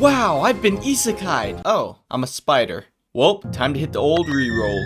Wow, I've been isekai'd. Oh, I'm a spider. Well, time to hit the old reroll.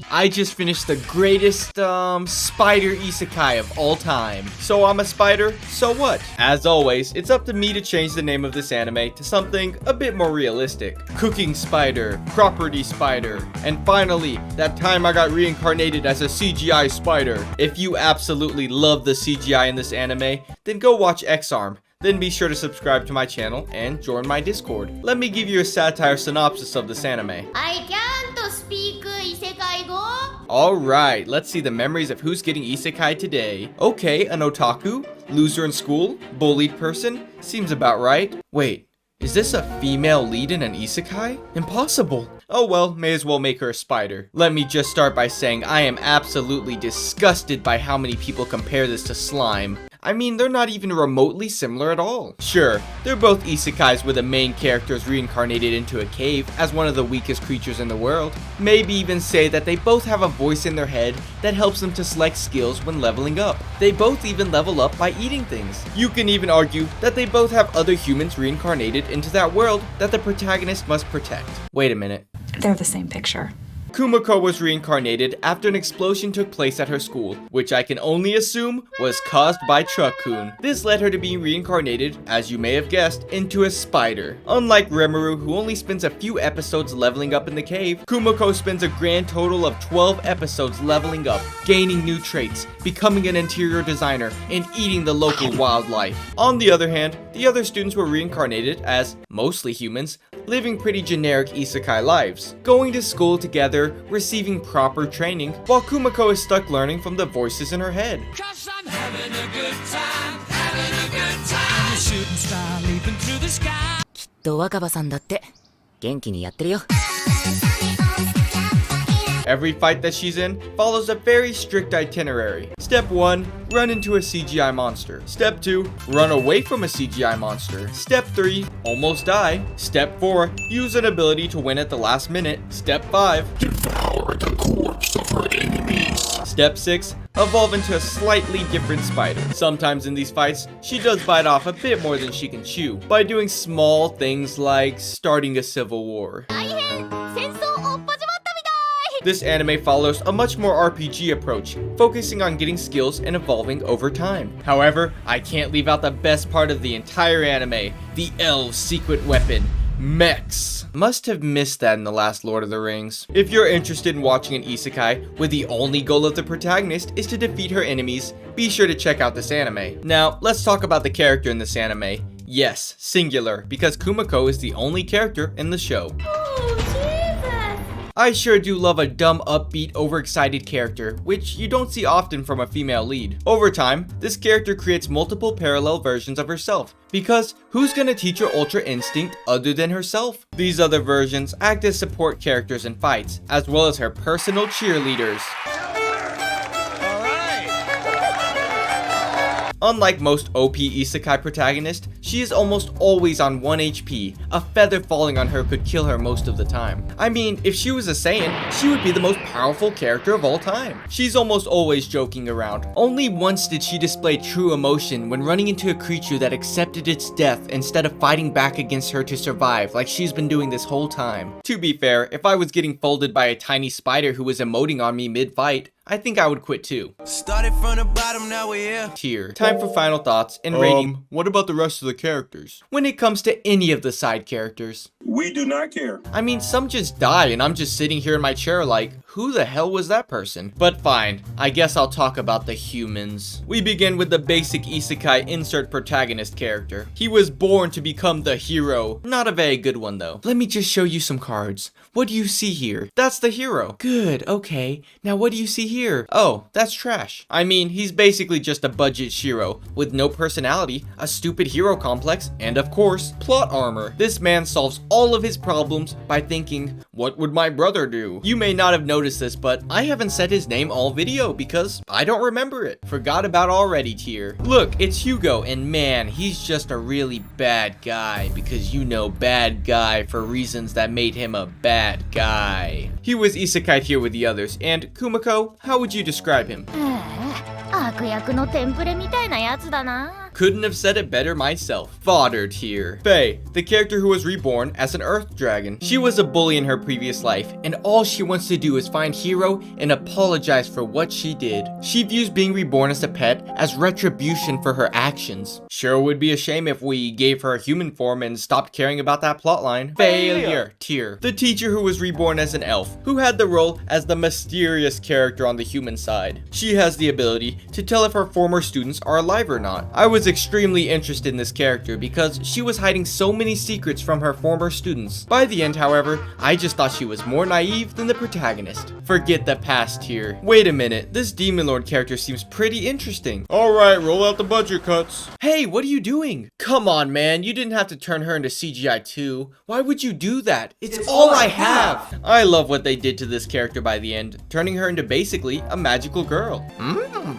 I just finished the greatest, spider isekai of all time. So I'm a spider, so what? As always, it's up to me to change the name of this anime to something a bit more realistic. Cooking spider, property spider, and finally, that time I got reincarnated as a CGI spider. If you absolutely love the CGI in this anime, then go watch X-Arm. Then be sure to subscribe to my channel and join my Discord. Let me give you a satire synopsis of this anime. I can't speak Isekai go. Alright, let's see the memories of who's getting isekai today. Okay, an otaku, loser in school, bullied person, seems about right. Wait, is this a female lead in an isekai? Impossible. Oh well, may as well make her a spider. Let me just start by saying I am absolutely disgusted by how many people compare this to slime. I mean, they're not even remotely similar at all. Sure, they're both isekais where the main character is reincarnated into a cave as one of the weakest creatures in the world. Maybe even say that they both have a voice in their head that helps them to select skills when leveling up. They both even level up by eating things. You can even argue that they both have other humans reincarnated into that world that the protagonist must protect. Wait a minute. They're the same picture. Kumiko was reincarnated after an explosion took place at her school, which I can only assume was caused by Truck-kun. This led her to be reincarnated, as you may have guessed, into a spider. Unlike Rimuru, who only spends a few episodes leveling up in the cave, Kumiko spends a grand total of 12 episodes leveling up, gaining new traits, becoming an interior designer, and eating the local wildlife. On the other hand, the other students were reincarnated as mostly humans, living pretty generic isekai lives, going to school together, receiving proper training, while Kumiko is stuck learning from the voices in her head. 'Cause I'm having a good time, having a good time. The shooting star leaping through the sky. きっと若葉さんだって元気にやってるよ。 Every fight that she's in follows a very strict itinerary. Step 1, run into a CGI monster. Step 2, run away from a CGI monster. Step 3, almost die. Step 4, use an ability to win at the last minute. Step 5, devour the corpse of her enemies. Step 6, evolve into a slightly different spider. Sometimes in these fights, she does bite off a bit more than she can chew by doing small things like starting a civil war. This anime follows a much more RPG approach, focusing on getting skills and evolving over time. However, I can't leave out the best part of the entire anime, the elves' secret weapon, mechs. Must have missed that in the last Lord of the Rings. If you're interested in watching an isekai where the only goal of the protagonist is to defeat her enemies, be sure to check out this anime. Now, let's talk about the character in this anime. Yes, singular, because Kumiko is the only character in the show. I sure do love a dumb, upbeat, overexcited character, which you don't see often from a female lead. Over time, this character creates multiple parallel versions of herself, because who's gonna teach her Ultra Instinct other than herself? These other versions act as support characters in fights, as well as her personal cheerleaders. Unlike most OP isekai protagonists, she is almost always on 1 HP. A feather falling on her could kill her most of the time. I mean, if she was a Saiyan, she would be the most powerful character of all time. She's almost always joking around. Only once did she display true emotion when running into a creature that accepted its death instead of fighting back against her to survive, like she's been doing this whole time. To be fair, if I was getting folded by a tiny spider who was emoting on me mid-fight, I think I would quit too. Started from the bottom, now we're here. Here. Time for final thoughts and rating. What about the rest of the characters? When it comes to any of the side characters, we do not care. I mean, some just die and I'm just sitting here in my chair like, who the hell was that person? But fine, I guess I'll talk about the humans. We begin with the basic isekai insert protagonist character. He was born to become the hero. Not a very good one though. Let me just show you some cards. What do you see here? That's the hero. Good, okay. Now what do you see here? Oh, that's trash. I mean, he's basically just a budget shiro with no personality, a stupid hero complex, and of course, plot armor. This man solves all of his problems by thinking, what would my brother do? You may not have noticed this, but I haven't said his name all video because I don't remember it. Forgot about already tier. Look, it's Hugo, and man, he's just a really bad guy because you know bad guy for reasons that made him a bad guy. He was isekai'd here with the others, and Kumiko, how would you describe him? 悪役のテンプレみたいなやつだな。Couldn't have said it better myself. Fodder tier. Faye, the character who was reborn as an earth dragon. She was a bully in her previous life, and all she wants to do is find Hiro and apologize for what she did. She views being reborn as a pet as retribution for her actions. Sure would be a shame if we gave her a human form and stopped caring about that plotline. Failure tier. The teacher who was reborn as an elf, who had the role as the mysterious character on the human side. She has the ability to tell if her former students are alive or not. I was extremely interested in this character because she was hiding so many secrets from her former students. By the end, however, I just thought she was more naive than the protagonist. Forget the past here. Wait a minute, this Demon Lord character seems pretty interesting. Alright, roll out the budget cuts. Hey, what are you doing? Come on, man, you didn't have to turn her into CGI too. Why would you do that? It's all I have. I love what they did to this character by the end, turning her into basically a magical girl.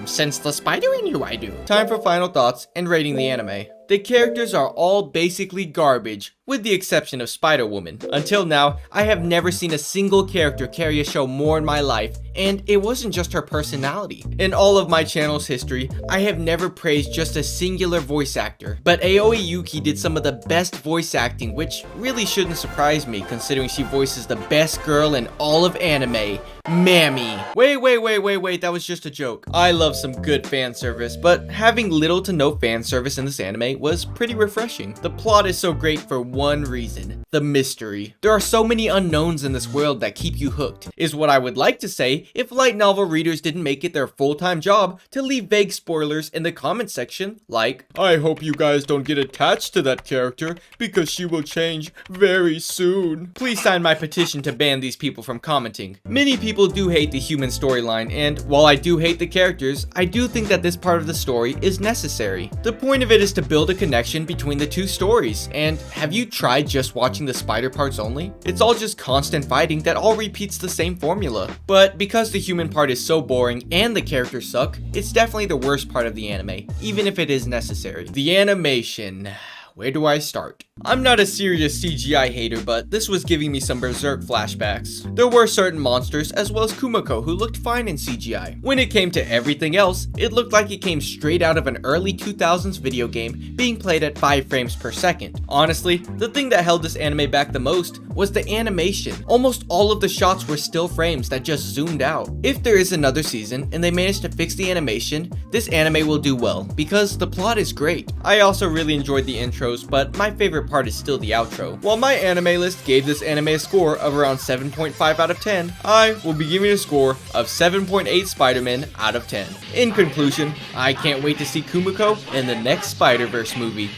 Sense the spider in you, I do. Time for final thoughts and rating the anime. The characters are all basically garbage, with the exception of Spider-Woman. Until now, I have never seen a single character carry a show more in my life, and it wasn't just her personality. In all of my channel's history, I have never praised just a singular voice actor, but Aoi Yuki did some of the best voice acting, which really shouldn't surprise me considering she voices the best girl in all of anime, Mammy. Wait, that was just a joke. I love some good fan service, but having little to no fan service in this anime was pretty refreshing. The plot is so great for one reason: the mystery. There are so many unknowns in this world that keep you hooked, is what I would like to say if light novel readers didn't make it their full-time job to leave vague spoilers in the comment section, like, I hope you guys don't get attached to that character because she will change very soon. Please sign my petition to ban these people from commenting. Many people do hate the human storyline, and while I do hate the characters, I do think that this part of the story is necessary. The point of it is to build a connection between the two stories, and have you tried just watching the spider parts only? It's all just constant fighting that all repeats the same formula. But because the human part is so boring and the characters suck, it's definitely the worst part of the anime, even if it is necessary. The animation. Where do I start? I'm not a serious CGI hater, but this was giving me some Berserk flashbacks. There were certain monsters, as well as Kumiko, who looked fine in CGI. When it came to everything else, it looked like it came straight out of an early 2000s video game being played at 5 frames per second. Honestly, the thing that held this anime back the most was the animation. Almost all of the shots were still frames that just zoomed out. If there is another season and they manage to fix the animation, this anime will do well, because the plot is great. I also really enjoyed the intros, but my favorite part is still the outro. While my anime list gave this anime a score of around 7.5 out of 10, I will be giving it a score of 7.8 Spider-Man out of 10. In conclusion, I can't wait to see Kumiko in the next Spider-Verse movie.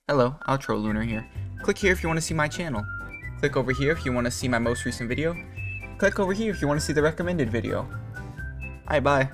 Hello, Outro Lunar here. Click here if you want to see my channel. Click over here if you want to see my most recent video. Click over here if you want to see the recommended video. Alright, bye.